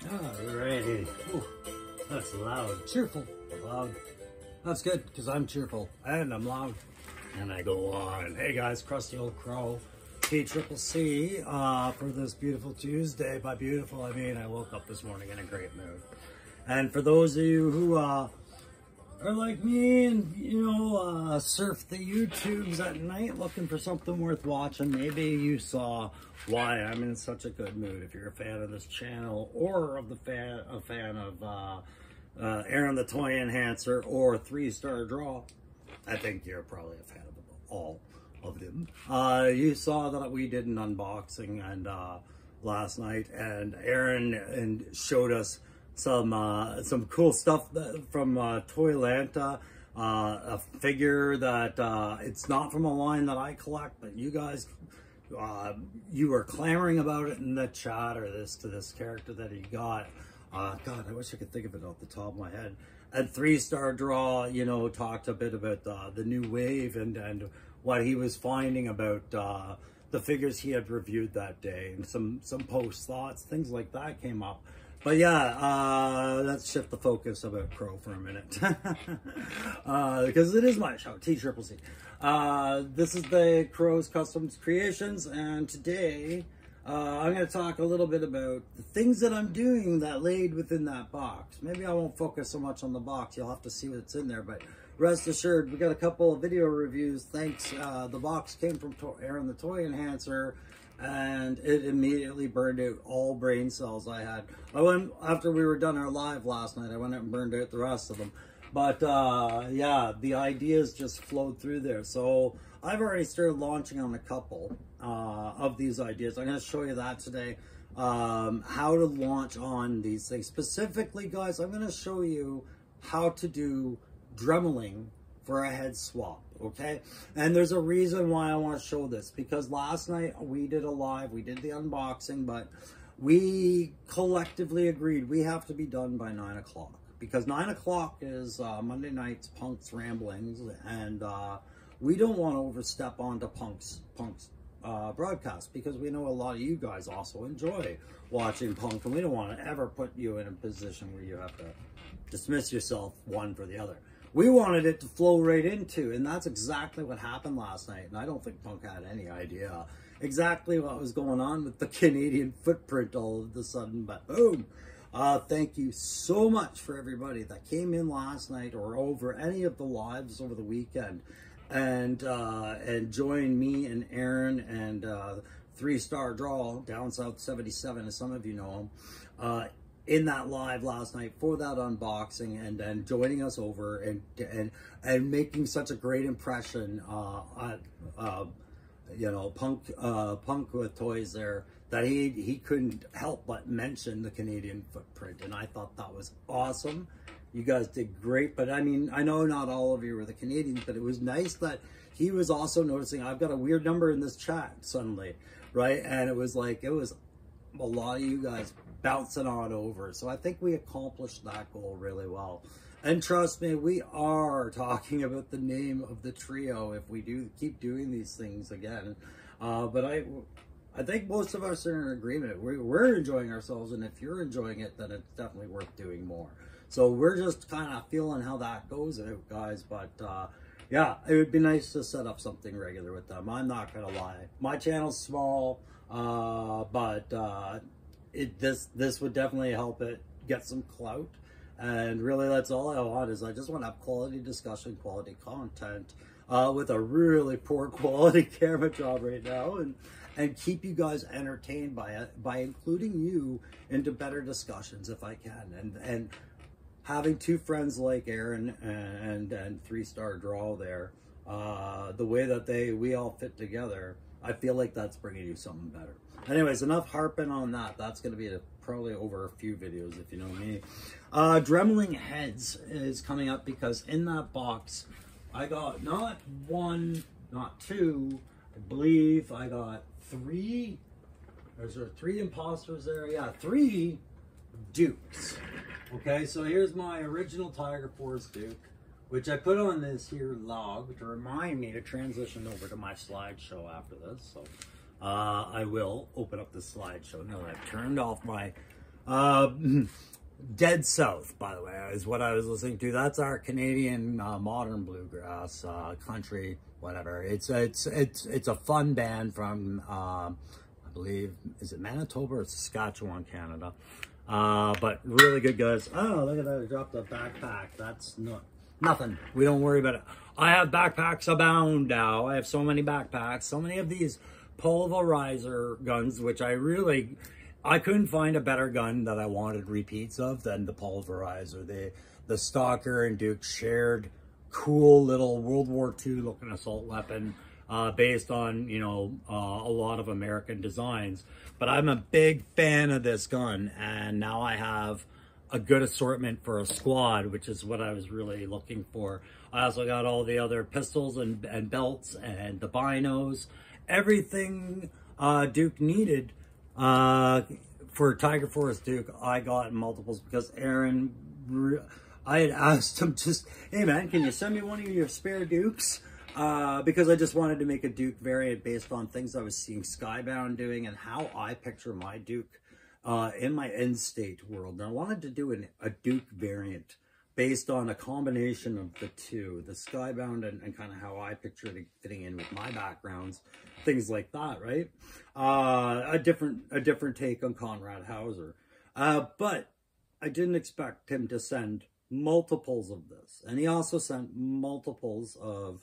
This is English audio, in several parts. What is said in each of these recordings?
Alrighty. Ooh, that's loud. Cheerful. Loud. That's good, because I'm cheerful. And I'm loud. And I go on. Hey guys, Crusty Old Crow. P-Triple-C for this beautiful Tuesday. By beautiful, I mean I woke up this morning in a great mood. And for those of you who are like me and, surf the YouTubes at night looking for something worth watching, maybe you saw why I'm in such a good mood. If you're a fan of this channel or of a fan of Aaron the Toy Enhancer or 3-Star Draw, I think you're probably a fan of all of them. You saw that we did an unboxing and last night, and Aaron showed us some cool stuff from Toylanta, a figure that it's not from a line that I collect, but you guys you were clamoring about it in the chat, or this character that he got. God, I wish I could think of it off the top of my head. At 3-Star Draw, talked a bit about the new wave and what he was finding about the figures he had reviewed that day, and some post thoughts, things like that came up. But yeah, let's shift the focus about Crow for a minute, because it is my show, T-Triple-C. This is the Crow's Customs Creations, and today I'm going to talk a little bit about the things that I'm doing that laid within that box. Maybe I won't focus so much on the box. You'll have to see what's in there. But rest assured, we got a couple of video reviews. Thanks. The box came from Aaron the Toy Enhancer, and it immediately burned out all brain cells I had. After we were done our live last night, I went out and burned out the rest of them. But yeah, the ideas just flowed through there. So I've already started launching on a couple of these ideas. I'm going to show you that today, how to launch on these things. Specifically, guys, I'm going to show you how to do Dremmeling for a head swap, okay? And there's a reason why I want to show this, because last night we did a live, we did the unboxing, but we collectively agreed we have to be done by 9 o'clock. Because 9 o'clock is Monday night's Punk's Ramblings, and we don't want to overstep onto Punk's broadcast, because we know a lot of you guys also enjoy watching Punk, and we don't want to ever put you in a position where you have to dismiss yourself one for the other. We wanted it to flow right into, and that's exactly what happened last night, and I don't think Punk had any idea exactly what was going on with the Canadian footprint all of a sudden, but boom. Thank you so much for everybody that came in last night or over any of the lives over the weekend and joined me and Aaron and 3-Star Draw, Down South 77, as some of you know him, in that live last night for that unboxing, and then joining us over and making such a great impression on Punk with Toys there, that he couldn't help but mention the Canadian footprint, and I thought that was awesome. You guys did great, but I mean, I know not all of you were the Canadians, but it was nice that he was also noticing I've got a weird number in this chat suddenly, right? And it was like, it was a lot of you guys bouncing on over. So I think we accomplished that goal really well. And trust me, we are talking about the name of the trio if we do keep doing these things again. But I think most of us are in agreement. We're enjoying ourselves, and if you're enjoying it, then it's definitely worth doing more. So we're just kind of feeling how that goes out, guys. But yeah, it would be nice to set up something regular with them. I'm not gonna lie, my channel's small, but this would definitely help it get some clout. And really, that's all I want, is I just want to have quality discussion, quality content, with a really poor quality camera job right now, and keep you guys entertained by it, by including you into better discussions if I can. And having two friends like Aaron and 3-Star Draw there, the way that we all fit together, I feel like that's bringing you something better. Anyways, enough harping on that. That's going to be probably over a few videos, if you know me. Dremmeling heads is coming up, because in that box, I got not one, not two, I believe I got three. Is there 3 imposters there? Yeah, 3 dukes. Okay, so here's my original Tiger Force Duke, which I put on this here log to remind me to transition over to my slideshow after this. So I will open up the slideshow now that I've turned off my Dead South, by the way, is what I was listening to. That's our Canadian modern bluegrass country, whatever. It's a fun band from I believe, is it Manitoba or Saskatchewan, Canada? But really good guys. Oh, look at that! I dropped a backpack. That's nothing. We don't worry about it. I have backpacks abound now. I have so many backpacks, so many of these pulverizer guns, which I couldn't find a better gun that I wanted repeats of than the pulverizer. The Stalker and Duke shared cool little World War II looking assault weapon based on, you know, a lot of American designs. But I'm a big fan of this gun, and now I have a good assortment for a squad, which is what I was really looking for. I also got all the other pistols and belts and the binos, everything Duke needed. For Tiger Force Duke, I got multiples because Aaron, I had asked him just, hey man, can you send me one of your spare Dukes? Because I just wanted to make a Duke variant based on things I was seeing Skybound doing and how I picture my Duke in my end state world. And I wanted to do a Duke variant based on a combination of the two, the Skybound and kind of how I picture it fitting in with my backgrounds, things like that, right? A different take on Conrad Hauser. But I didn't expect him to send multiples of this. And he also sent multiples of,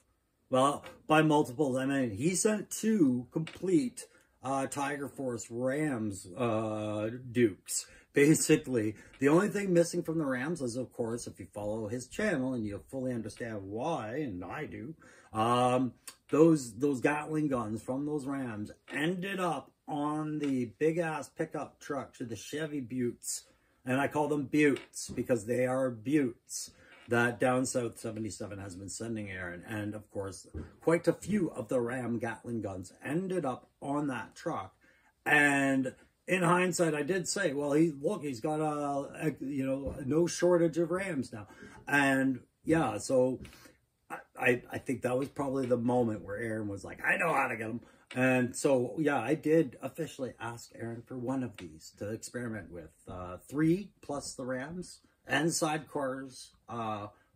well, by multiples, I mean, he sent 2 complete Tiger Force Rams Dukes. Basically, the only thing missing from the Rams is, of course, if you follow his channel and you'll fully understand why, and I do, those Gatling guns from those Rams ended up on the big-ass pickup truck to the Chevy Buttes. And I call them Buttes because they are Buttes that Down South 77 has been sending Aaron. And, of course, quite a few of the Ram Gatling guns ended up on that truck. And in hindsight, I did say, well, he's got you know, no shortage of Rams now. And yeah, so I think that was probably the moment where Aaron was like, I know how to get them. And so, yeah, I did officially ask Aaron for one of these to experiment with. 3 plus the Rams and sidecars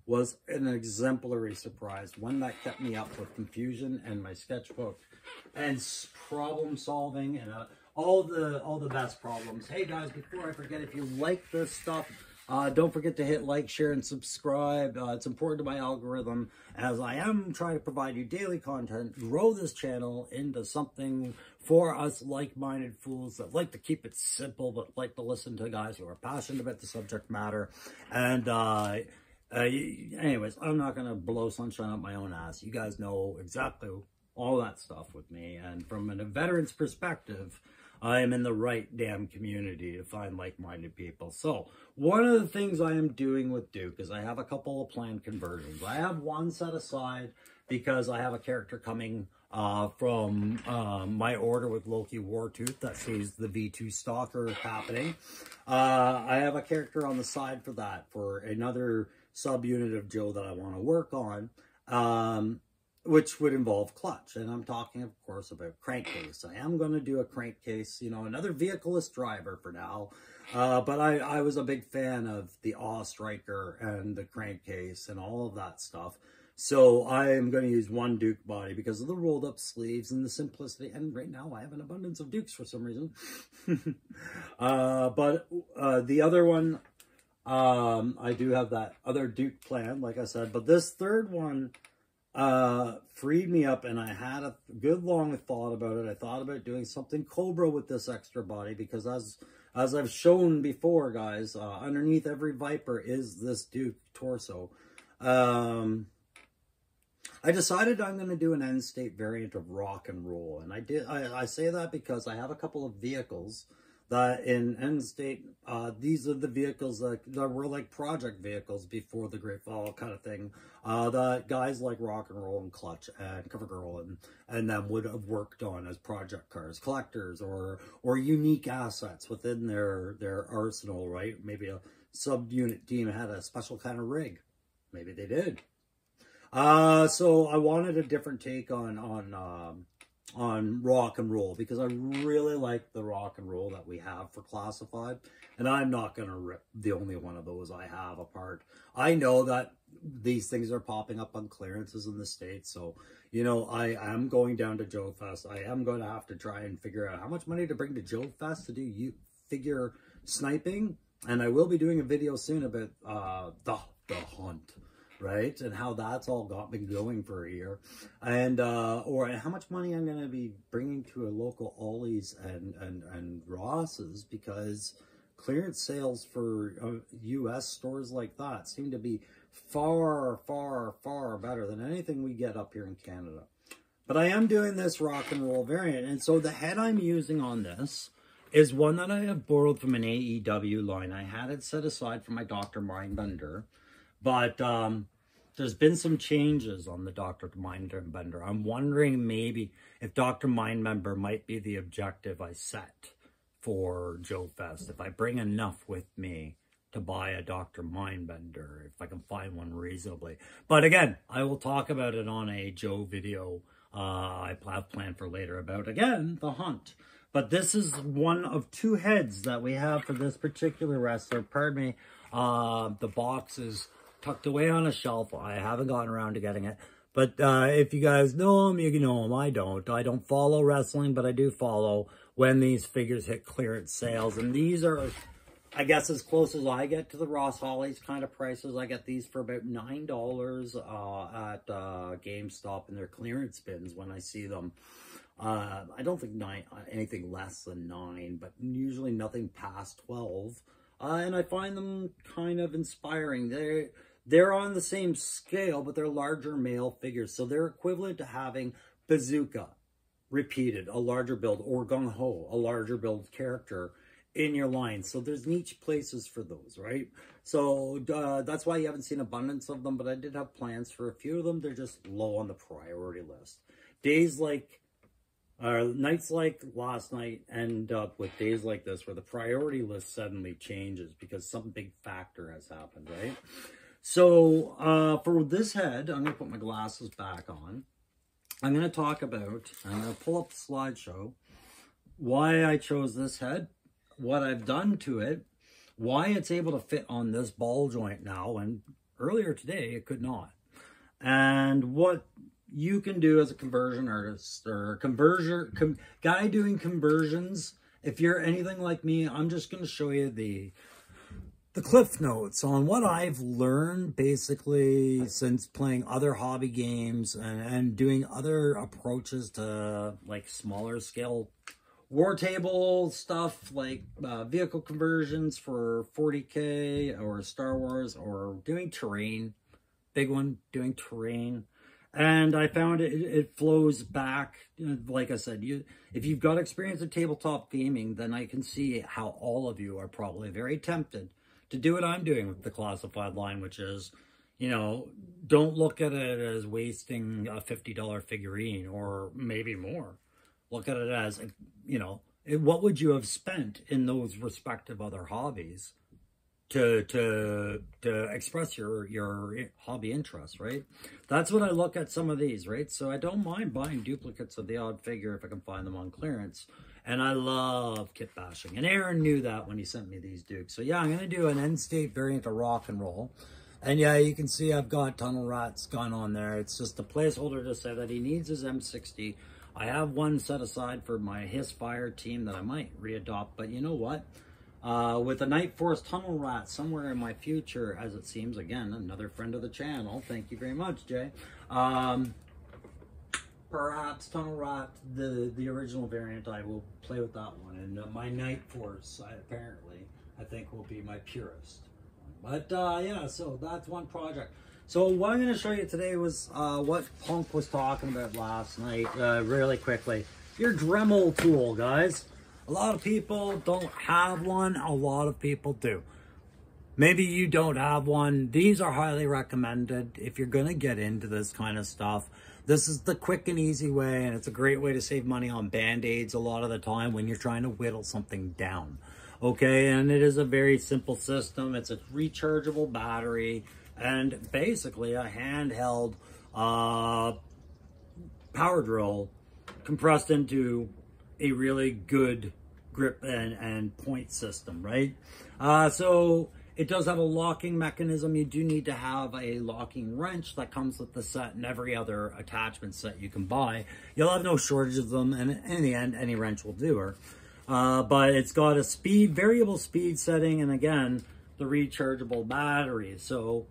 was an exemplary surprise. One that kept me up with confusion and my sketchbook and problem solving and all the best problems. Hey guys, before I forget, if you like this stuff, don't forget to hit like, share, and subscribe. It's important to my algorithm as I am trying to provide you daily content, grow this channel into something for us like-minded fools that like to keep it simple, but like to listen to guys who are passionate about the subject matter. And anyways, I'm not going to blow sunshine up my own ass. You guys know exactly all that stuff with me. And from a veteran's perspective, I am in the right damn community to find like-minded people. So one of the things I am doing with Duke is I have a couple of planned conversions. I have one set aside because I have a character coming from my order with Loki Wartooth that sees the V2 Stalker happening. I have a character on the side for that, for another subunit of Joe that I want to work on. Which would involve clutch. And I'm talking, of course, about crankcase. I am going to do a crankcase, you know, another vehicleless driver for now. But I was a big fan of the Awe Striker and the crankcase and all of that stuff. So I am going to use one Duke body because of the rolled up sleeves and the simplicity. And right now I have an abundance of Dukes for some reason. But the other one, I do have that other Duke plan, like I said. But this third one freed me up, and I had a good long thought about it. I thought about doing something Cobra with this extra body because as I've shown before, guys, underneath every Viper is this Duke torso. I decided I'm going to do an end state variant of rock and roll, and I say that because I have a couple of vehicles that in end state, these are the vehicles that were like project vehicles before the Great Fall kind of thing, that guys like Rock and Roll and Clutch and Covergirl and them would have worked on as project cars, collectors, or unique assets within their arsenal, right? Maybe a subunit team had a special kind of rig. Maybe they did. So I wanted a different take on rock and roll, because I really like the rock and roll that we have for classified, and I'm not going to rip the only one of those I have apart. I know that these things are popping up on clearances in the States, so you know, I am going down to Joe Fest. I am going to have to try and figure out how much money to bring to Joe Fest to do figure sniping, and I will be doing a video soon about the hunt, right, and how that's all been going for a year, and or how much money I'm going to be bringing to a local Ollie's and Ross's, because clearance sales for US stores like that seem to be far better than anything we get up here in Canada. But I am doing this rock and roll variant, and so the head I'm using on this is one that I have borrowed from an AEW line. I had it set aside for my Dr. Mindbender, but there's been some changes on the Dr. Mindbender. I'm wondering maybe if Dr. Mindbender might be the objective I set for Joe Fest, if I bring enough with me to buy a Dr. Mindbender, if I can find one reasonably. But again, I will talk about it on a Joe video I have planned for later about, again, the hunt. But this is one of two heads that we have for this particular wrestler. Pardon me, the box is tucked away on a shelf. I haven't gotten around to getting it. But if you guys know him, you know him. I don't follow wrestling, but I do follow when these figures hit clearance sales. And these are, I guess, as close as I get to the Ross Hollies kind of prices. I get these for about $9 at GameStop in their clearance bins when I see them. I don't think anything less than 9, but usually nothing past 12. And I find them kind of inspiring. They're on the same scale, but they're larger male figures. So they're equivalent to having Bazooka repeated, a larger build, or Gung Ho, a larger build character in your line. So there's niche places for those, right? So that's why you haven't seen abundance of them, but I did have plans for a few of them. They're just low on the priority list. Nights like last night end up with days like this where the priority list suddenly changes because some big factor has happened, right? So for this head, I'm going to put my glasses back on. I'm going to talk about, I'm going to pull up the slideshow, why I chose this head, what I've done to it, why it's able to fit on this ball joint now, and earlier today it could not, and what you can do as a conversion artist or guy doing conversions. If you're anything like me, I'm just going to show you the cliff notes on what I've learned basically since playing other hobby games and doing other approaches to like smaller scale war table stuff, like vehicle conversions for 40K or Star Wars, or doing terrain. Big one, doing terrain. And I found it flows back. Like I said, if you've got experience in tabletop gaming, then I can see how all of you are probably very tempted to do what I'm doing with the classified line, which is, you know, don't look at it as wasting a $50 figurine or maybe more. Look at it as, you know, what would you have spent in those respective other hobbies to express your hobby interest, right? That's what I look at some of these, right? So I don't mind buying duplicates of the odd figure if I can find them on clearance. And I love kit bashing. And Aaron knew that when he sent me these dukes. So yeah, I'm going to do an end state variant of rock and roll. And yeah, you can see I've got Tunnel Rat's gun on there. It's just a placeholder to say that he needs his M60. I have one set aside for my Hiss Fire team that I might readopt. But you know what? With a Night Force Tunnel Rat somewhere in my future, as it seems, again, another friend of the channel. Thank you very much, Jay. Perhaps Tunnel Rat, the original variant, I will play with that one. And my Night Force, I think will be my purest. But yeah, so that's one project. So what I'm going to show you today was what Punk was talking about last night, really quickly. Your Dremel tool, guys. A lot of people don't have one. A lot of people do. Maybe you don't have one. These are highly recommended if you're going to get into this kind of stuff. This is the quick and easy way, and it's a great way to save money on Band-Aids a lot of the time when you're trying to whittle something down. Okay, and it is a very simple system. It's a rechargeable battery and basically a handheld power drill compressed into a really good grip and point system, right? So it does have a locking mechanism. You do need to have a locking wrench that comes with the set and every other attachment set you can buy. You'll have no shortage of them, and in the end, any wrench will do her. But it's got a variable speed setting, and again, the rechargeable battery. So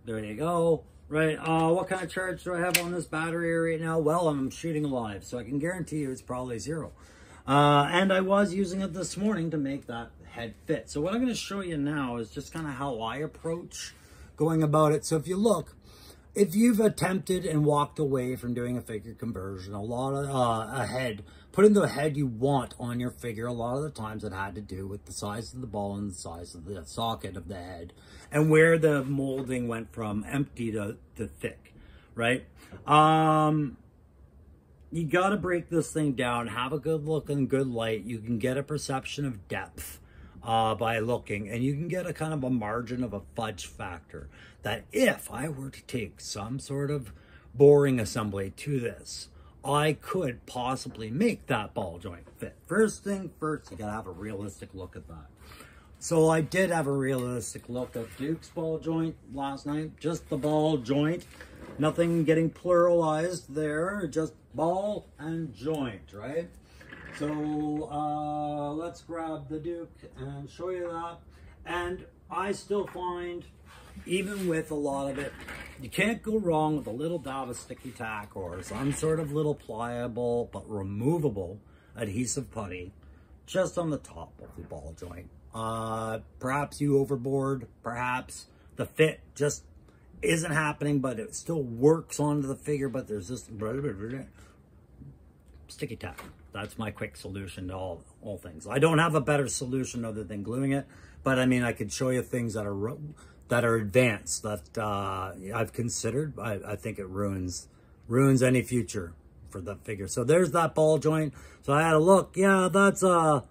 there you go. Right, what kind of charge do I have on this battery right now? Well, I'm shooting live, so I can guarantee you it's probably 0. And I was using it this morning to make that head fit. So what I'm going to show you now is just kind of how I approach going about it. So if you look, if you've attempted and walked away from doing a figure conversion, a lot of a head, putting the head you want on your figure, a lot of the times it had to do with the size of the ball and the size of the socket of the head and where the molding went from empty to thick, right? You got to break this thing down, have a good look and good light. You can get a perception of depth by looking, and you can get a kind of a margin of a fudge factor that if I were to take some sort of boring assembly to this, I could possibly make that ball joint fit. First thing first, you got to have a realistic look at that. So I did have a realistic look at Duke's ball joint last night, just the ball joint. Nothing getting pluralized there, just ball and joint, right? So let's grab the Duke and show you that. And I still find, even with a lot of it, you can't go wrong with a little dab of sticky tack or some sort of little pliable but removable adhesive putty just on the top of the ball joint. Perhaps you overboard, perhaps the fit just isn't happening, but it still works onto the figure, but there's this sticky tack. That's my quick solution to all things. I don't have a better solution other than gluing it, but I mean, I could show you things that are advanced that I've considered. I think it ruins any future for the figure. So there's that ball joint. So I had a look. Yeah, it's a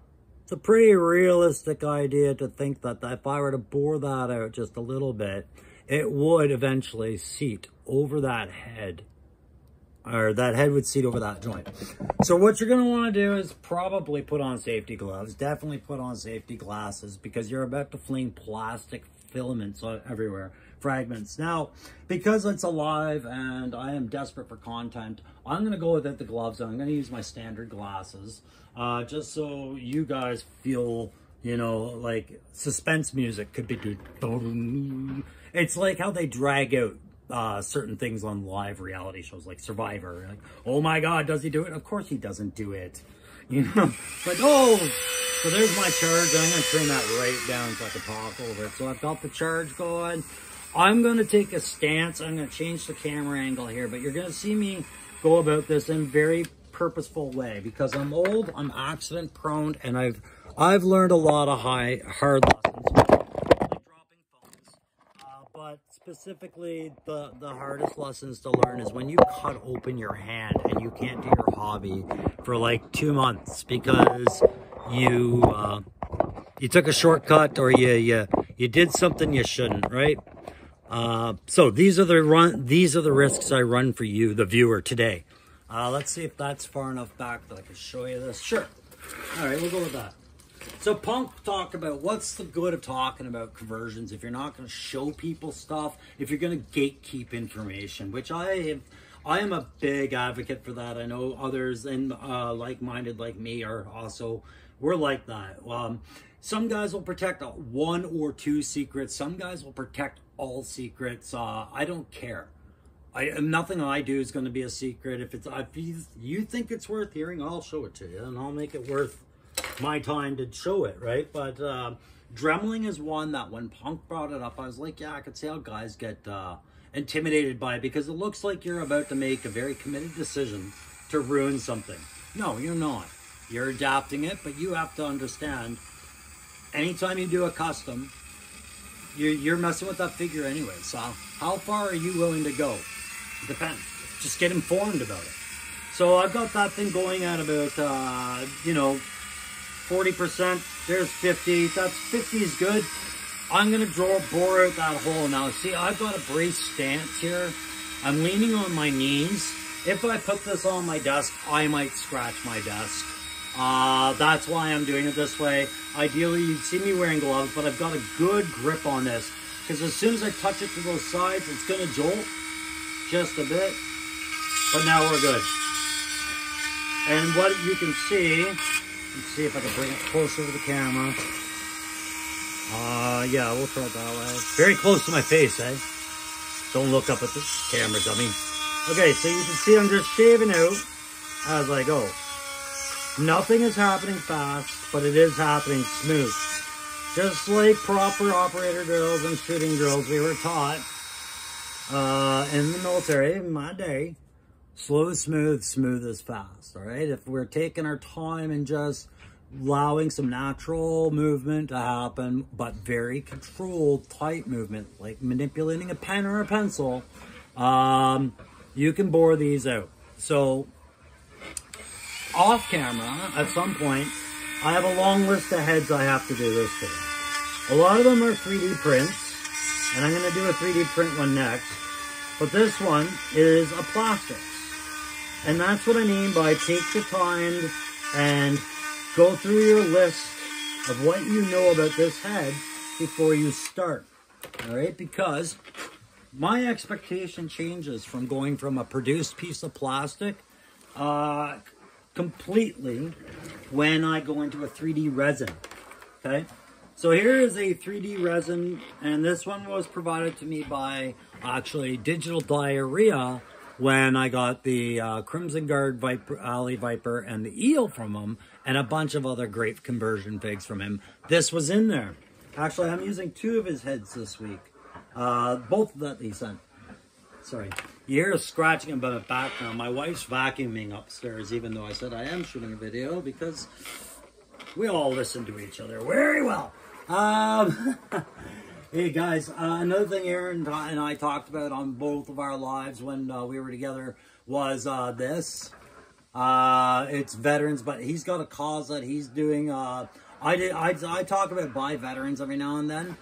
pretty realistic idea to think that if I were to bore that out just a little bit, it would eventually seat over that head, or that head would seat over that joint. So what you're going to want to do is probably put on safety gloves. Definitely put on safety glasses, because you're about to fling plastic filaments everywhere, fragments. Now, because it's alive and I am desperate for content, I'm going to go without the gloves. I'm going to use my standard glasses, just so you guys feel, you know, like suspense music could be. It's like how they drag out certain things on live reality shows like Survivor. Like, oh my God, does he do it? Of course he doesn't do it. You know, but oh, so there's my charge. I'm going to turn that right down so I can talk over it. So I've got the charge going. I'm going to take a stance. I'm going to change the camera angle here, but you're going to see me go about this in a very purposeful way, because I'm old, I'm accident prone, and I've learned a lot of hard lessons, like dropping phones. But specifically, the hardest lessons to learn is when you cut open your hand and you can't do your hobby for like 2 months because you took a shortcut, or you did something you shouldn't, right? So these are the risks I run for you, the viewer, today. Let's see if that's far enough back that I can show you this. Sure. All right, we'll go with that. So Punk talked about what's the good of talking about conversions if you're not going to show people stuff, if you're going to gatekeep information, which I am a big advocate for that. I know others and like-minded like me we're like that. Some guys will protect 1 or 2 secrets. Some guys will protect all secrets. I don't care. Nothing I do is going to be a secret. If you think it's worth hearing, I'll show it to you, and I'll make it worth my time to show it, right? But Dremmeling is one that when Punk brought it up, I was like, yeah, I could see how guys get intimidated by it, because it looks like you're about to make a very committed decision to ruin something. No, you're not. You're adapting it, but you have to understand, anytime you do a custom, you're messing with that figure anyway. So how far are you willing to go? Depends. Just get informed about it. So I've got that thing going at about, 40%. There's 50. That's 50 is good. I'm going to bore out that hole now. See, I've got a brace stance here. I'm leaning on my knees. if I put this on my desk, I might scratch my desk. That's why I'm doing it this way. Ideally, you'd see me wearing gloves, but I've got a good grip on this. Because as soon as I touch it to those sides, it's going to jolt just a bit. But now we're good. And what you can see, let's see if I can bring it closer to the camera. Yeah, we'll try it that way. Very close to my face, eh? Don't look up at the camera, dummy. Okay, so you can see I'm just shaving out as I go. Nothing is happening fast, but it is happening smooth. Just like proper operator drills and shooting drills we were taught in the military in my day. Slow is smooth, smooth is fast, all right? If we're taking our time and just allowing some natural movement to happen, but very controlled, tight movement, like manipulating a pen or a pencil, you can bore these out. So, off camera, at some point, I have a long list of heads I have to do this to. A lot of them are 3D prints, and I'm going to do a 3D print one next. But this one is a plastic. And that's what I mean by take the time and go through your list of what you know about this head before you start. All right? Because my expectation changes from going from a produced piece of plastic completely when I go into a 3D resin. Okay? So here is a 3D resin, and this one was provided to me by actually Digital Diarrhea when I got the Crimson Guard Viper, Alley Viper, and the Eel from him, and a bunch of other great conversion figs from him. This was in there. Actually, I'm using 2 of his heads this week. Both that he sent. Sorry. You hear a scratching in the background. My wife's vacuuming upstairs, even though I said I am shooting a video, because we all listen to each other very well. Hey guys, another thing Aaron and I talked about on both of our lives when we were together was this. It's veterans, but he's got a cause that he's doing. I talk about by veterans every now and then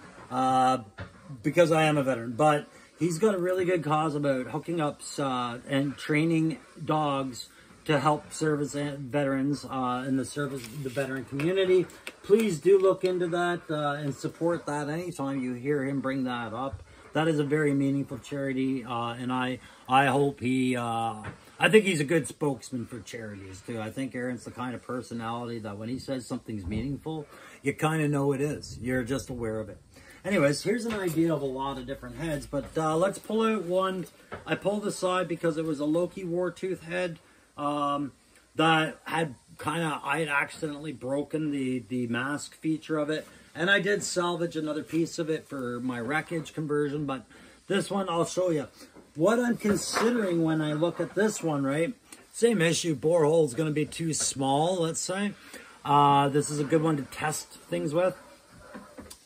because I am a veteran, but he's got a really good cause about hooking up and training dogs to help service veterans in the veteran community. Please do look into that and support that anytime you hear him bring that up. That is a very meaningful charity, and I hope I think he's a good spokesman for charities too. I think Aaron's the kind of personality that when he says something's meaningful, you kind of know it is. You're just aware of it. Anyways, here's an idea of a lot of different heads, but let's pull out one. I pulled aside because it was a Loki Wartooth head. That had I had accidentally broken the mask feature of it, and I did salvage another piece of it for my wreckage conversion, but this one I'll show you. What I'm considering when I look at this one, right? Same issue, borehole is going to be too small, let's say. This is a good one to test things with.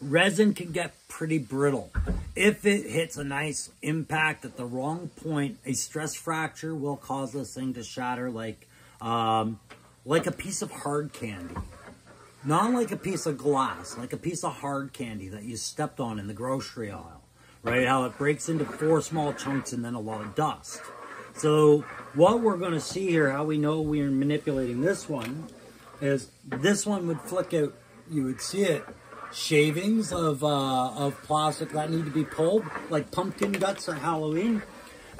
Resin can get pretty brittle. If it hits a nice impact at the wrong point, a stress fracture will cause this thing to shatter like a piece of hard candy. Not like a piece of glass, like a piece of hard candy that you stepped on in the grocery aisle. Right? How it breaks into 4 small chunks and then a lot of dust. So what we're going to see here, how we know we are manipulating this one, is this one would flick out. You would see it. Shavings of plastic that need to be pulled, like pumpkin guts at Halloween.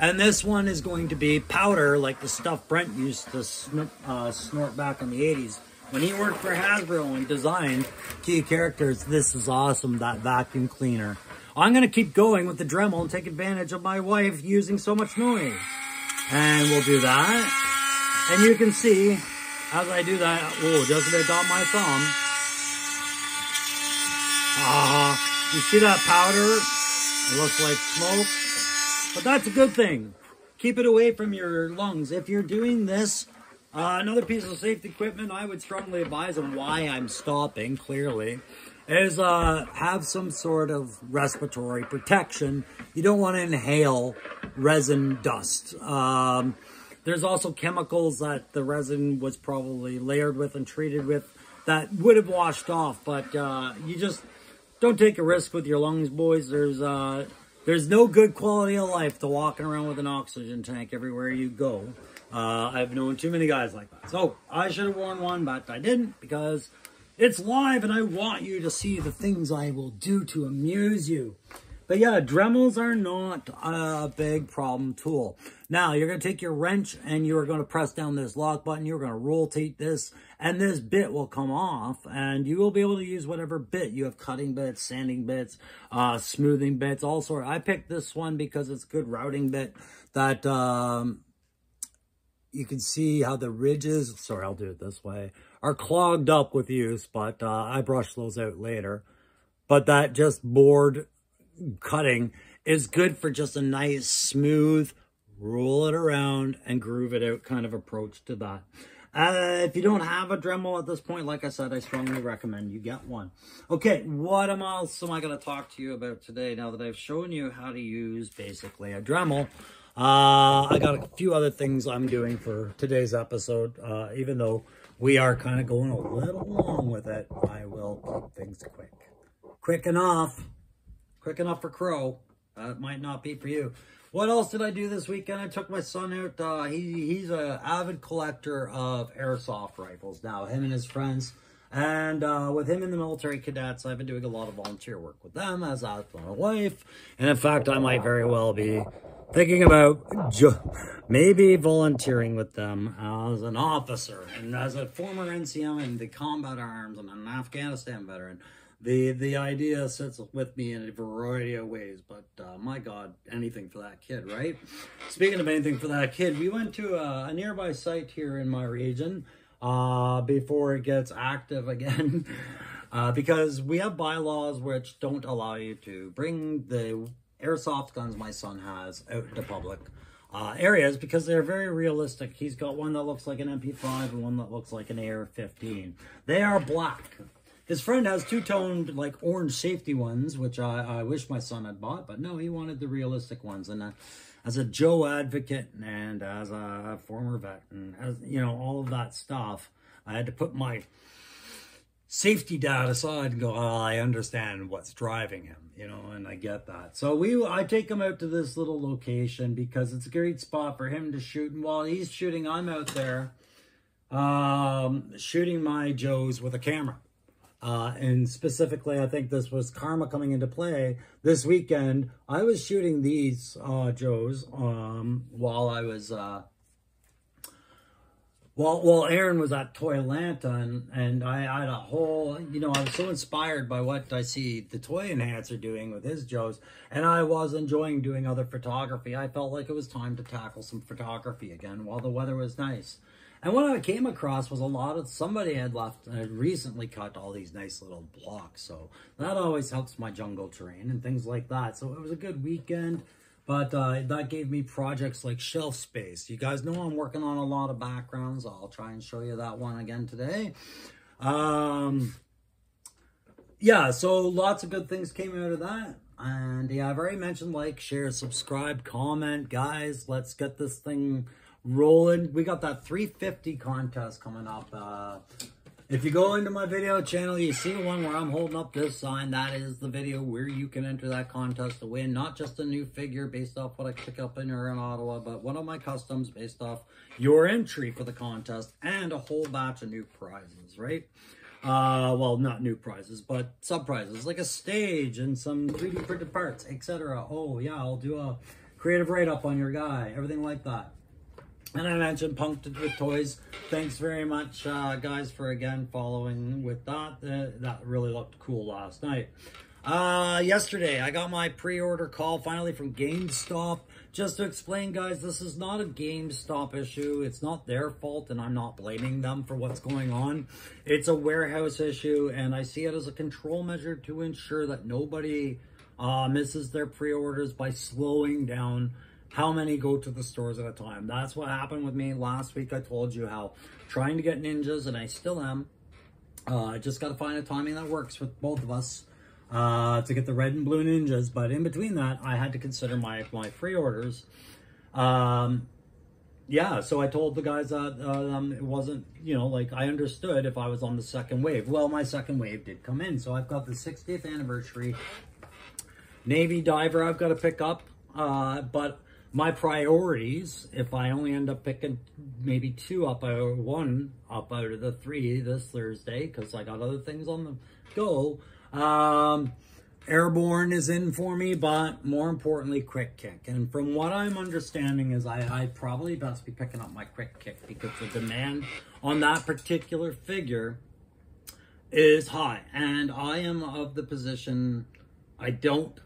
And this one is going to be powder, like the stuff Brent used to snort back in the 80s. When he worked for Hasbro and designed key characters, this is awesome, that vacuum cleaner. I'm going to keep going with the Dremel and take advantage of my wife using so much noise. And we'll do that. And you can see, as I do that, oh, just about got my thumb. You see that powder? It looks like smoke. But that's a good thing. Keep it away from your lungs. If you're doing this, another piece of safety equipment I would strongly advise, and why I'm stopping, clearly, is have some sort of respiratory protection. You don't want to inhale resin dust. There's also chemicals that the resin was probably layered with and treated with that would have washed off, but you just don't take a risk with your lungs, boys. There's There's no good quality of life to walking around with an oxygen tank everywhere you go. I've known too many guys like that. So I should have worn one, but I didn't because it's live and I want you to see the things I will do to amuse you. But yeah, Dremels are not a big problem tool. Now, you're going to take your wrench and you're going to press down this lock button. You're going to rotate this and this bit will come off and you will be able to use whatever bit. You have cutting bits, sanding bits, smoothing bits, all sorts. I picked this one because it's a good routing bit that you can see how the ridges, sorry, I'll do it this way, are clogged up with use, but I brush those out later. But that just board cutting is good for just a nice smooth roll it around and groove it out kind of approach to that. If you don't have a Dremel at this point, like I said, I strongly recommend you get one. Okay, what else am I going to talk to you about today now that I've shown you how to use basically a Dremel? I got a few other things I'm doing for today's episode. Even though we are kind of going a little long with it, I will keep things quick. Quick enough for Crow. It might not be for you. What else did I do this weekend? I took my son out. He's an avid collector of airsoft rifles now, him and his friends. And with him in the military cadets, I've been doing a lot of volunteer work with them as I with my wife. And in fact, I might very well be thinking about maybe volunteering with them as an officer. And as a former NCM in the combat arms and an Afghanistan veteran, the idea sits with me in a variety of ways, but my God, anything for that kid, right? Speaking of anything for that kid, we went to a nearby site here in my region before it gets active again, because we have bylaws which don't allow you to bring the airsoft guns my son has out into public areas because they're very realistic. He's got one that looks like an MP5 and one that looks like an AR-15. They are black. His friend has two-toned, like, orange safety ones, which I wish my son had bought, but no, he wanted the realistic ones. And as a Joe advocate and as a former vet and, as you know, all of that stuff, I had to put my safety dad aside and go, oh, I understand what's driving him, you know, and I get that. So I take him out to this little location because it's a great spot for him to shoot. And while he's shooting, I'm out there shooting my Joes with a camera. And specifically, I think this was karma coming into play this weekend. I was shooting these Joes while I was while Aaron was at Toylanta, and I had a whole, you know, I was so inspired by what I see the Toy Enhancer doing with his Joes, and I was enjoying doing other photography. I felt like it was time to tackle some photography again while the weather was nice. And what I came across was somebody had recently cut all these nice little blocks. So that always helps my jungle terrain and things like that. So it was a good weekend, but that gave me projects like Shelf Space. You guys know I'm working on a lot of backgrounds. I'll try and show you that one again today. Yeah, so lots of good things came out of that. And yeah, I've already mentioned like, share, subscribe, comment. Guys, let's get this thing rolling. We got that 350 contest coming up. If you go into my video channel, you see the one where I'm holding up this sign. That is the video where you can enter that contest to win not just a new figure based off what I pick up in or in Ottawa, but one of my customs based off your entry for the contest and a whole batch of new prizes, right? Well, not new prizes, but sub prizes like a stage and some 3D printed parts, etc. Oh yeah, I'll do a creative write-up on your guy, everything like that. And I mentioned Punked with Toys. Thanks very much, guys, for again following with that. That really looked cool last night. Yesterday, I got my pre-order call finally from GameStop. Just to explain, guys, this is not a GameStop issue. It's not their fault, and I'm not blaming them for what's going on. It's a warehouse issue, and I see it as a control measure to ensure that nobody misses their pre-orders by slowing down how many go to the stores at a time. That's what happened with me last week. I told you how trying to get ninjas, and I still am. I just got to find a timing that works with both of us to get the red and blue ninjas. But in between that, I had to consider my pre-orders. Yeah, so I told the guys that it wasn't, you know, like I understood if I was on the second wave. Well, my second wave did come in. So I've got the 60th anniversary Navy Diver I've got to pick up, but my priorities, if I only end up picking maybe one up out of the 3 this Thursday, because I got other things on the go, Airborne is in for me, but more importantly, Quick Kick. And from what I'm understanding is I'd probably best be picking up my Quick Kick because the demand on that particular figure is high. And I am of the position, I don't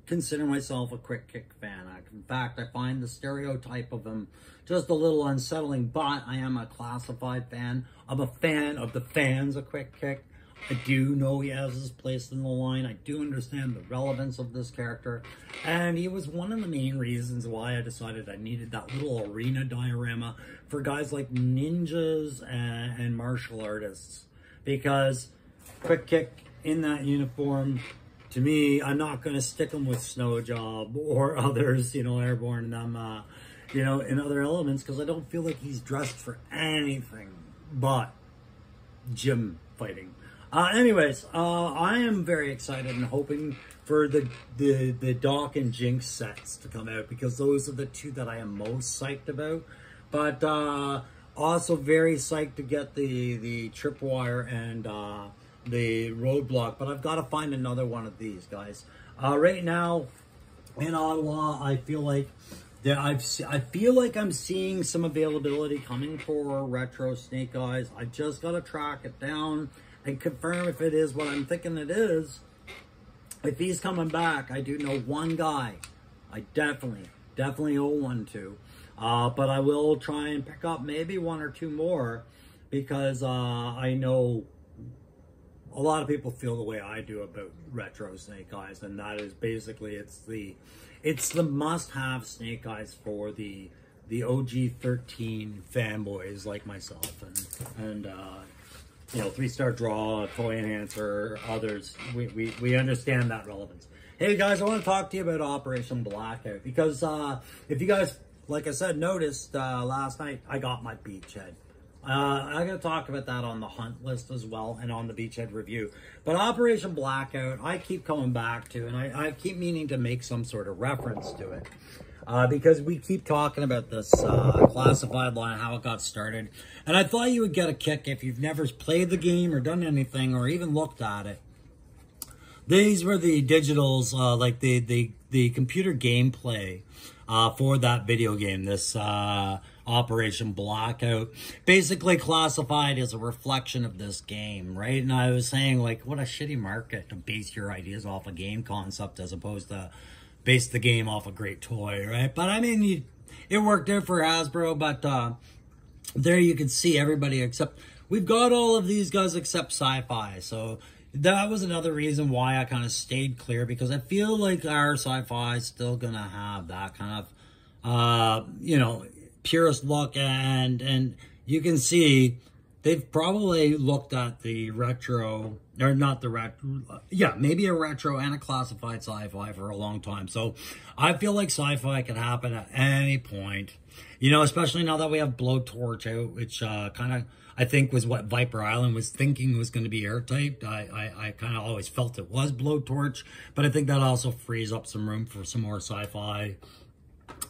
consider myself a Quick Kick fan. In fact, I find the stereotype of him just a little unsettling, but I am a classified fan. I'm a fan of the fans of Quick Kick. I do know he has his place in the line. I do understand the relevance of this character. And he was one of the main reasons why I decided I needed that little arena diorama for guys like ninjas and martial artists. Because Quick Kick in that uniform, to me, I'm not going to stick him with Snow Job or others, you know, Airborne and them, you know, in other elements, because I don't feel like he's dressed for anything but gym fighting. Anyways, I am very excited and hoping for the Doc and Jinx sets to come out, because those are the 2 that I am most psyched about. But also very psyched to get the Tripwire and the Roadblock. But I've got to find another one of these guys. Right now in Ottawa, I feel like I feel like I'm seeing some availability coming for retro Snake Eyes. I just got to track it down and confirm if it is what I'm thinking it is. If he's coming back, I do know one guy I definitely owe one to. But I will try and pick up maybe 1 or 2 more, because I know a lot of people feel the way I do about retro Snake Eyes, and that is basically it's the must-have Snake Eyes for the OG 13 fanboys like myself and you know, 3-star draw, toy enhancer, others. We understand that relevance. Hey guys, I want to talk to you about Operation Blackout, because if you guys, like I said, noticed last night, I got my Beachhead. I'm going to talk about that on the hunt list as well, and on the Beachhead review. But Operation Blackout, I keep coming back to, and I keep meaning to make some sort of reference to it. Because we keep talking about this classified line, how it got started. And I thought you would get a kick if you've never played the game or done anything or even looked at it. These were the digitals, like the computer gameplay for that video game, this Operation Blackout. Basically classified as a reflection of this game, right? And I was saying, like, what a shitty market to base your ideas off a game concept as opposed to base the game off a great toy, right? But I mean, it worked out for Hasbro, but there you can see everybody except, we've got all of these guys except Sci-Fi. So that was another reason why I kind of stayed clear, because I feel like our Sci-Fi is still going to have that kind of, you know, purest look. And you can see they've probably looked at the retro, or not the retro, yeah, maybe a retro and a classified Sci-Fi for a long time. So I feel like Sci-Fi could happen at any point, you know, especially now that we have Blowtorch out, which kind of, I think, was what Viper Island was thinking was going to be airtight. I kind of always felt it was Blowtorch, but I think that also frees up some room for some more Sci-Fi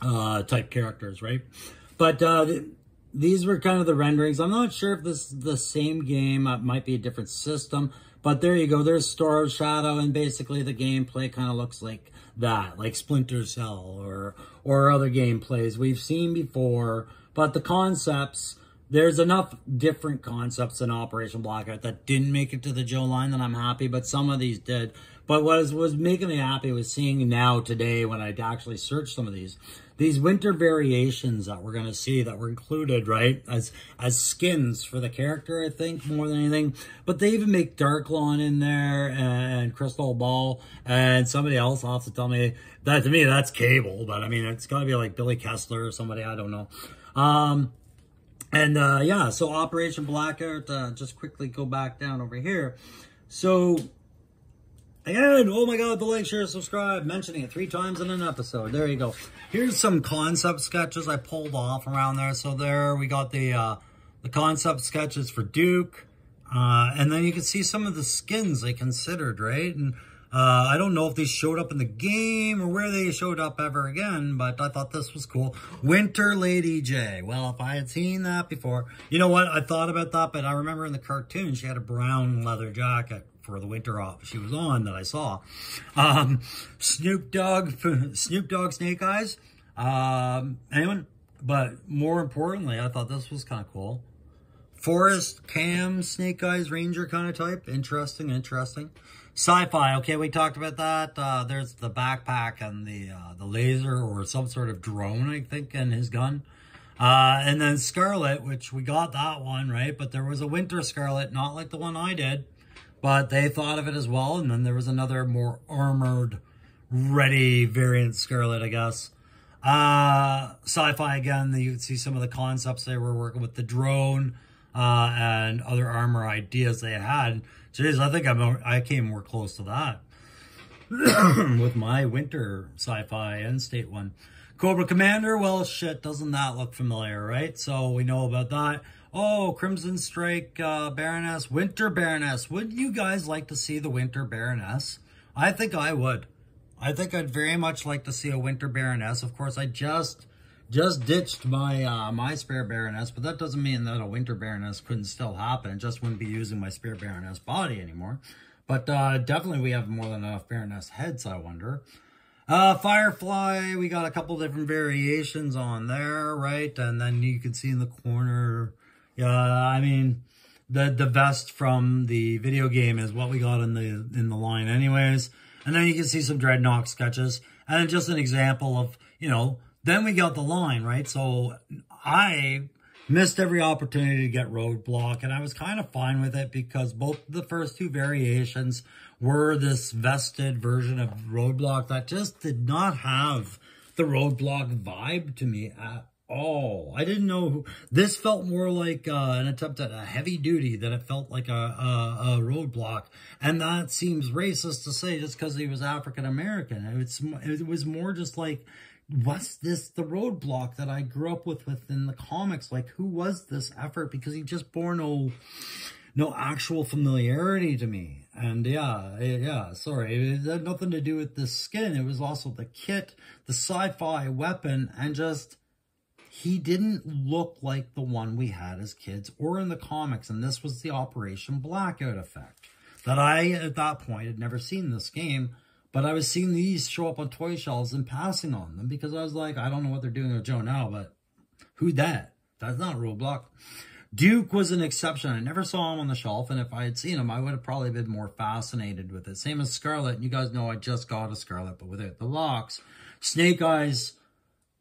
type characters, right? But these were kind of the renderings. I'm not sure if this is the same game. It might be a different system. But there you go. There's Storm Shadow, and basically the gameplay kind of looks like that, like Splinter Cell or other gameplays we've seen before. But the concepts, there's enough different concepts in Operation Blackout that didn't make it to the Joe line that I'm happy, but some of these did. But what was making me happy was seeing now today, when I actually searched some of these winter variations that we're going to see that were included, right, as skins for the character, I think, more than anything. But they even make Darklon in there and Crystal Ball, and somebody else will have to tell me that. To me, that's Cable, but I mean, it's got to be like Billy Kessler or somebody, I don't know. Yeah, so Operation Blackout, just quickly go back down over here. So again, oh my God, the like, share, subscribe, mentioning it 3 times in an episode. There you go. Here's some concept sketches I pulled off around there. So there we got the concept sketches for Duke. And then you can see some of the skins they considered, right? And I don't know if they showed up in the game or where they showed up ever again, but I thought this was cool. Winter Lady J. Well, if I had seen that before, you know what? I thought about that, but I remember in the cartoon, she had a brown leather jacket for the winter off she was on that I saw. Snoop Dogg, Snake Eyes. Anyone? But more importantly, I thought this was kind of cool. Forest Cam Snake Eyes Ranger kind of type. Interesting. Sci-fi. Okay, we talked about that. There's the backpack and the laser or some sort of drone, I think, and his gun. And then Scarlet, which we got that one, right? But there was a Winter Scarlet, not like the one I did. But they thought of it as well. And then there was another more armored, ready variant Scarlet, I guess. Sci-fi again. You can see some of the concepts they were working with the drone. And other armor ideas they had. Jeez, I think I came more close to that with my winter sci-fi end state one. Cobra Commander, well, shit, doesn't that look familiar, right? So we know about that. Oh, Crimson Strike Baroness, Winter Baroness. Would you guys like to see the Winter Baroness? I think I would. I think I'd very much like to see a Winter Baroness. Of course, I just ditched my my Spare Baroness, but that doesn't mean that a Winter Baroness couldn't still happen. It just wouldn't be using my Spare Baroness body anymore. But definitely we have more than enough Baroness heads, I wonder. Firefly, we got a couple different variations on there, right? And then you can see in the corner, I mean, the vest from the video game is what we got in the line anyways. And then you can see some Dreadnought sketches. And just an example of, you know, then we got the line, right? So I missed every opportunity to get Roadblock, and I was kind of fine with it because both the first two variations were this vested version of Roadblock that just did not have the Roadblock vibe to me at all. I didn't know who, this felt more like an attempt at a heavy duty than it felt like a Roadblock, and that seems racist to say just because he was African American. It was more just like, was this the Roadblock that I grew up with within the comics? Like, who was this effort? Because he just bore no actual familiarity to me. And yeah, sorry. It had nothing to do with the skin. It was also the kit, the sci-fi weapon, and just, he didn't look like the one we had as kids or in the comics. And this was the Operation Blackout effect that I, at that point, had never seen this game. But I was seeing these show up on toy shelves and passing on them because I was like, I don't know what they're doing with Joe now, but who that? That's not Roadblock. Duke was an exception. I never saw him on the shelf, and if I had seen him, I would have probably been more fascinated with it. Same as Scarlet. You guys know I just got a Scarlet, but without the locks. Snake Eyes,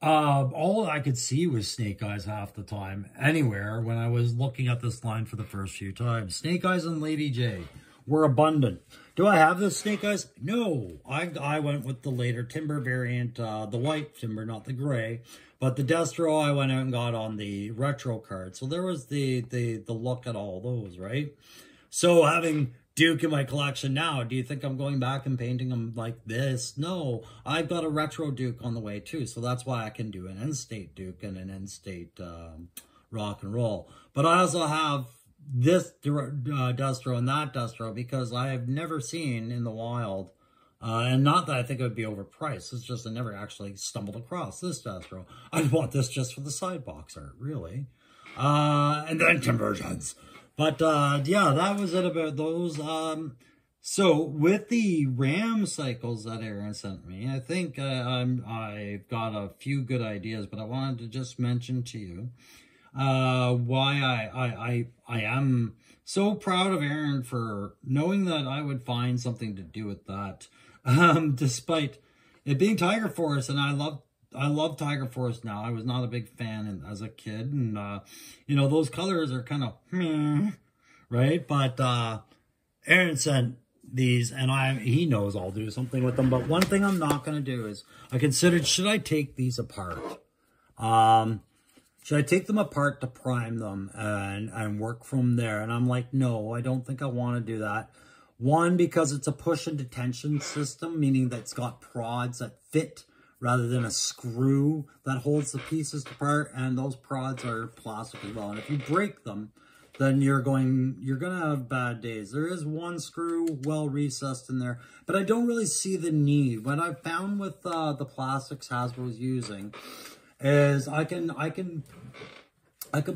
all I could see was Snake Eyes half the time, anywhere, when I was looking at this line for the first few times. Snake Eyes and Lady J were abundant. Do I have the Snake Eyes? No. I went with the later Timber variant, the white Timber, not the gray. But the Destro I went out and got on the retro card. So there was the look at all those, right? So having Duke in my collection now, do you think I'm going back and painting them like this? No. I've got a retro Duke on the way too. So that's why I can do an end state Duke and an end state rock and roll. But I also have this Destro and that Destro because I have never seen in the wild, and not that I think it would be overpriced, it's just I never actually stumbled across this Destro. I want this just for the side box art, really. And then conversions. But yeah, that was it about those. So with the RAM cycles that Aaron sent me, I think I've got a few good ideas, but I wanted to just mention to you why I am so proud of Aaron for knowing that I would find something to do with that, despite it being Tiger Force, and I love Tiger Force now. I was not a big fan as a kid, and you know, those colors are kind of right, but Aaron sent these, and he knows I'll do something with them. But one thing I'm not going to do is I considered, should I take these apart? Should I take them apart to prime them and work from there? And I'm like, no, I don't think I want to do that. One, because it's a push and detention system, meaning that it's got prods that fit rather than a screw that holds the pieces apart. And those prods are plastic as well. And if you break them, then you're gonna have bad days. There is one screw well recessed in there, but I don't really see the need. What I've found with the plastics Hasbro's using is I can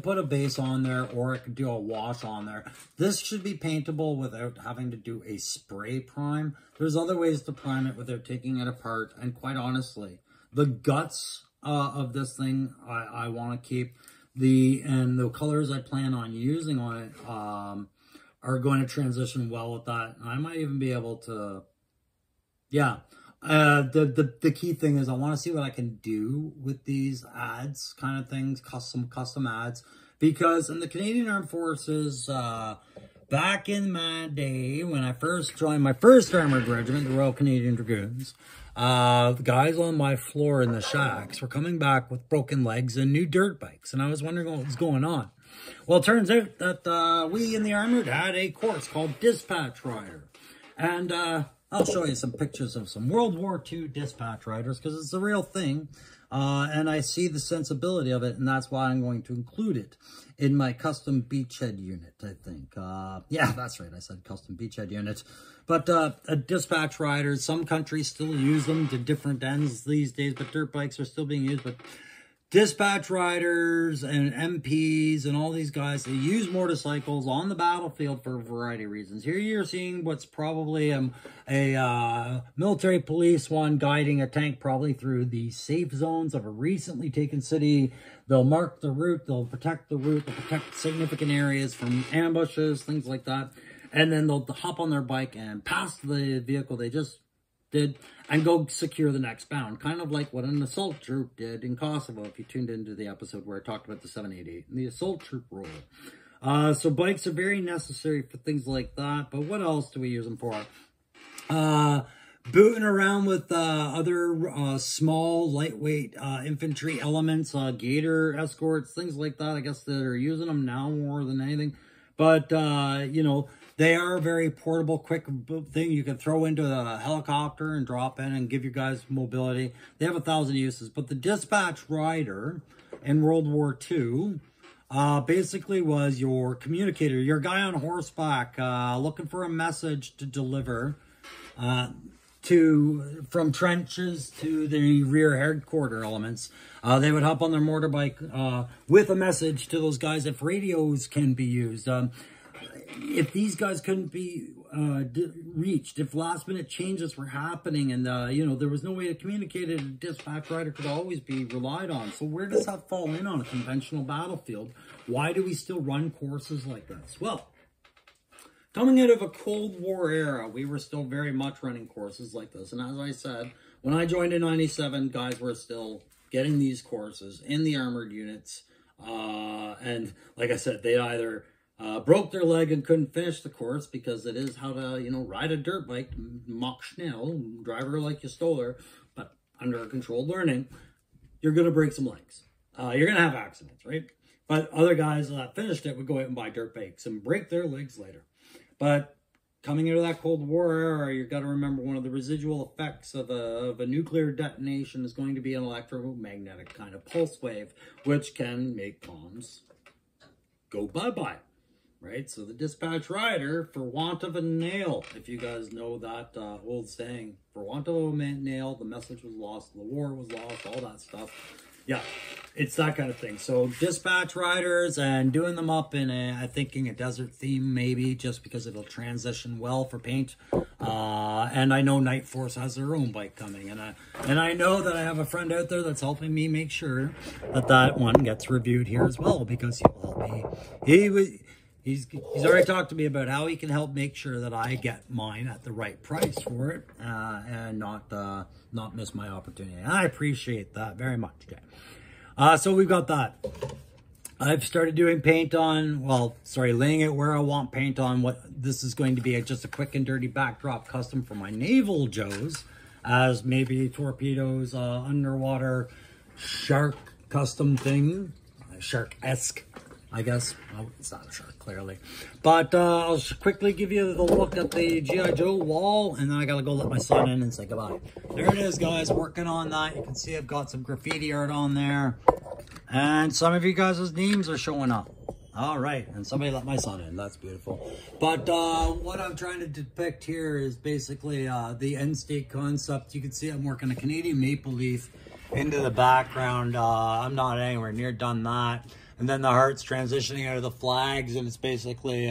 put a base on there, or I could do a wash on there. This should be paintable without having to do a spray prime. There's other ways to prime it without taking it apart. And quite honestly, the guts of this thing, I want to keep. And the colors I plan on using on it are going to transition well with that. I might even be able to, yeah. The key thing is I want to see what I can do with these ads kind of things, custom ads, because in the Canadian Armed Forces, back in my day when I first joined my first armored regiment, the Royal Canadian Dragoons, the guys on my floor in the shacks were coming back with broken legs and new dirt bikes, and I was wondering what was going on. Well, it turns out that we in the armored had a course called Dispatch Rider, and I'll show you some pictures of some World War II dispatch riders because it's a real thing. And I see the sensibility of it, and that's why I'm going to include it in my custom beachhead unit, I think. Yeah, that's right. I said custom beachhead unit. But dispatch riders, some countries still use them to different ends these days, but dirt bikes are still being used. But dispatch riders and MPs and all these guys, they use motorcycles on the battlefield for a variety of reasons. Here you're seeing what's probably a military police one guiding a tank probably through the safe zones of a recently taken city. They'll mark the route, they'll protect the route, they'll protect significant areas from ambushes, things like that. And then they'll hop on their bike and pass the vehicle they just did and go secure the next bound, kind of like what an assault troop did in Kosovo, if you tuned into the episode where I talked about the 788 and the assault troop role. So bikes are very necessary for things like that, but what else do we use them for? Booting around with other small, lightweight infantry elements, gator escorts, things like that. I guess they're using them now more than anything. But, you know, they are a very portable, quick thing you can throw into a helicopter and drop in and give your guys mobility. They have 1,000 uses. But the dispatch rider in World War II basically was your communicator, your guy on horseback looking for a message to deliver from trenches to the rear headquarter elements. They would hop on their motorbike with a message to those guys if radios can be used. If these guys couldn't be reached, if last minute changes were happening and, you know, there was no way to communicate it, a dispatch rider could always be relied on. So where does that fall in on a conventional battlefield? Why do we still run courses like this? Well, coming out of a Cold War era, we were still very much running courses like this. And as I said, when I joined in 97, guys were still getting these courses in the armored units. And like I said, they either broke their leg and couldn't finish the course because it is how to, you know, ride a dirt bike, mach schnell, drive her like you stole her, but under a controlled learning, you're going to break some legs. You're going to have accidents, right? But other guys that finished it would go out and buy dirt bikes and break their legs later. But coming into that Cold War era, you've got to remember one of the residual effects of a nuclear detonation is going to be an electromagnetic kind of pulse wave, which can make comms go bye-bye, right? So the dispatch rider, for want of a nail, if you guys know that old saying, for want of a nail, the message was lost, the war was lost, all that stuff. Yeah, it's that kind of thing. So dispatch riders and doing them up in I'm thinking a desert theme maybe, just because it'll transition well for paint. And I know Night Force has their own bike coming, and I know that I have a friend out there that's helping me make sure that that one gets reviewed here as well, because he will help me. He's already talked to me about how he can help make sure that I get mine at the right price for it, and not miss my opportunity. I appreciate that very much. Okay. So we've got that. I've started doing paint on, well, sorry, laying it where I want paint on. What this is going to be just a quick and dirty backdrop custom for my naval Joes, as maybe torpedoes, underwater shark custom thing, shark-esque, I guess. Oh, it's not a shark, clearly. But I'll quickly give you the look at the G.I. Joe wall, and then I gotta go let my son in and say goodbye. There it is, guys, working on that. You can see I've got some graffiti art on there. And some of you guys' names are showing up. All right, and somebody let my son in. That's beautiful. But what I'm trying to depict here is basically the end state concept. You can see I'm working a Canadian maple leaf into the background. I'm not anywhere near done that. And then the heart's transitioning out of the flags, and it's basically, you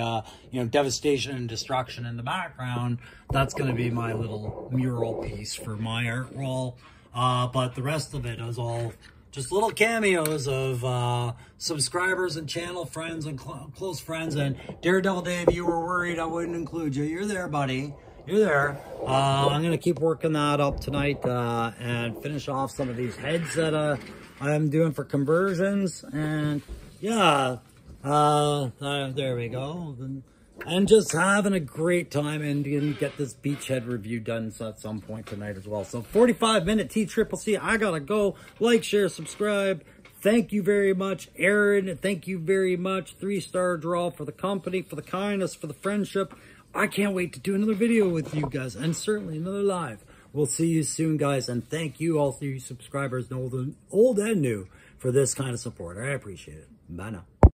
know, devastation and destruction in the background. That's going to be my little mural piece for my art wall. But the rest of it is all just little cameos of subscribers and channel friends and close friends. And Daredevil Dave, you were worried I wouldn't include you. You're there, buddy. You're there. I'm going to keep working that up tonight and finish off some of these heads that I'm doing for conversions. And yeah, there we go. And just having a great time and get this beachhead review done at some point tonight as well. So 45-minute TCCC. I gotta go. Like, share, subscribe. Thank you very much, Aaron. Thank you very much. 3-star draw for the company, for the kindness, for the friendship. I can't wait to do another video with you guys, and certainly another live. We'll see you soon, guys. And thank you all, you subscribers, old and new, for this kind of support. I appreciate it. Bye now.